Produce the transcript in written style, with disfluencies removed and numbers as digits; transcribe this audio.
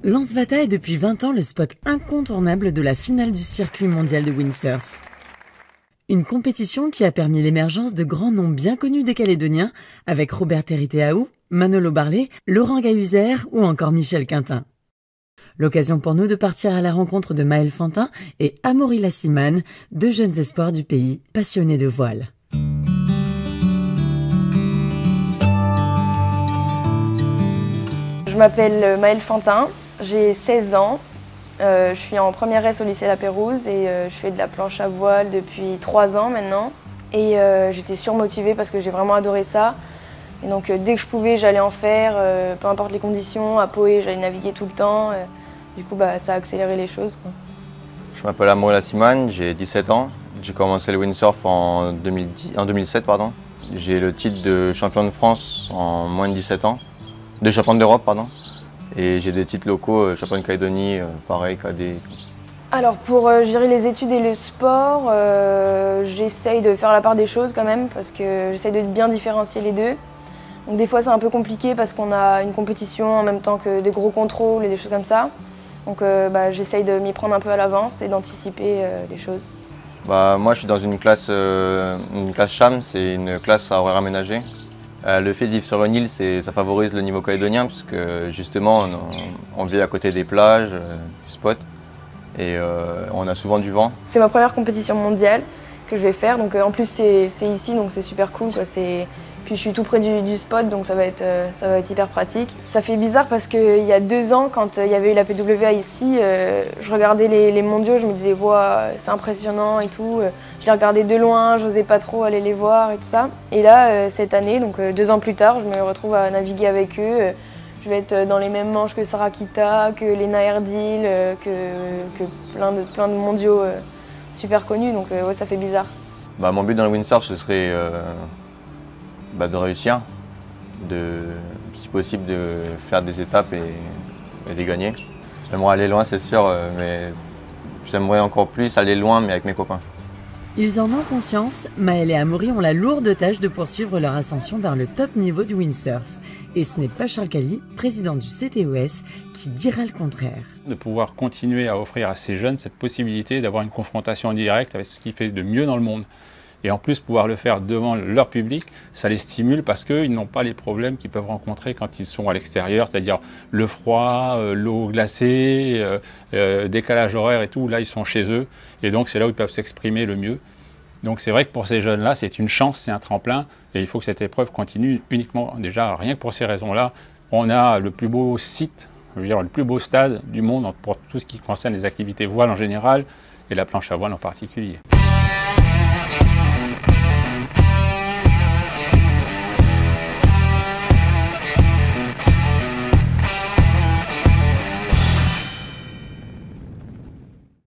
Lansvata est depuis 20 ans le spot incontournable de la finale du circuit mondial de windsurf. Une compétition qui a permis l'émergence de grands noms bien connus des Calédoniens, avec Robert Teriteaou, Manolo Barlet, Laurent Gahuzer ou encore Michel Quintin. L'occasion pour nous de partir à la rencontre de Maël Fantin et Amaury Lassimane, deux jeunes espoirs du pays, passionnés de voile. Je m'appelle Maël Fantin, j'ai 16 ans, je suis en première S au lycée La Pérouse et je fais de la planche à voile depuis 3 ans maintenant. Et j'étais surmotivée parce que j'ai vraiment adoré ça. Et donc dès que je pouvais, j'allais en faire, peu importe les conditions. À Poé, j'allais naviguer tout le temps. Du coup, ça a accéléré les choses, quoi. Je m'appelle Amaury Lassimane, j'ai 17 ans. J'ai commencé le windsurf en 2007. J'ai le titre de champion de France en moins de 17 ans. De champion d'Europe, pardon. Et j'ai des titres locaux, champion de Calédonie, pareil, cadet. Alors pour gérer les études et le sport, j'essaye de faire la part des choses quand même parce que j'essaye de bien différencier les deux. Donc des fois c'est un peu compliqué parce qu'on a une compétition en même temps que des gros contrôles et des choses comme ça. Donc j'essaye de m'y prendre un peu à l'avance et d'anticiper les choses. Moi je suis dans une classe CHAM, c'est une classe à horaire aménagé. Le fait de vivre sur une île, ça favorise le niveau calédonien parce que justement on vit à côté des plages, du spot et on a souvent du vent. C'est ma première compétition mondiale que je vais faire, donc en plus c'est ici donc c'est super cool, quoi. Puis je suis tout près du spot donc ça va être hyper pratique. Ça fait bizarre parce qu'il y a 2 ans quand il y avait eu la PWA ici, je regardais les mondiaux, je me disais wow, c'est impressionnant et tout. Je les regardais de loin, j'osais pas trop aller les voir et tout ça. Et là, cette année, donc 2 ans plus tard, je me retrouve à naviguer avec eux. Je vais être dans les mêmes manches que Sarah Kita, que Lena Erdil, que plein de mondiaux super connus, donc ouais, ça fait bizarre. Mon but dans le windsurf, ce serait de réussir, si possible de faire des étapes et de gagner. J'aimerais aller loin, c'est sûr, mais j'aimerais encore plus aller loin, mais avec mes copains. Ils en ont conscience, Maël et Amaury ont la lourde tâche de poursuivre leur ascension vers le top niveau du windsurf. Et ce n'est pas Charles Cali, président du CTOS, qui dira le contraire. De pouvoir continuer à offrir à ces jeunes cette possibilité d'avoir une confrontation directe avec ce qui fait de mieux dans le monde. Et en plus, pouvoir le faire devant leur public, ça les stimule parce qu'ils n'ont pas les problèmes qu'ils peuvent rencontrer quand ils sont à l'extérieur, c'est-à-dire le froid, l'eau glacée, décalage horaire et tout. Là, ils sont chez eux et donc c'est là où ils peuvent s'exprimer le mieux. Donc c'est vrai que pour ces jeunes-là, c'est une chance, c'est un tremplin et il faut que cette épreuve continue uniquement, déjà rien que pour ces raisons-là. On a le plus beau site, je veux dire le plus beau stade du monde pour tout ce qui concerne les activités voile en général et la planche à voile en particulier.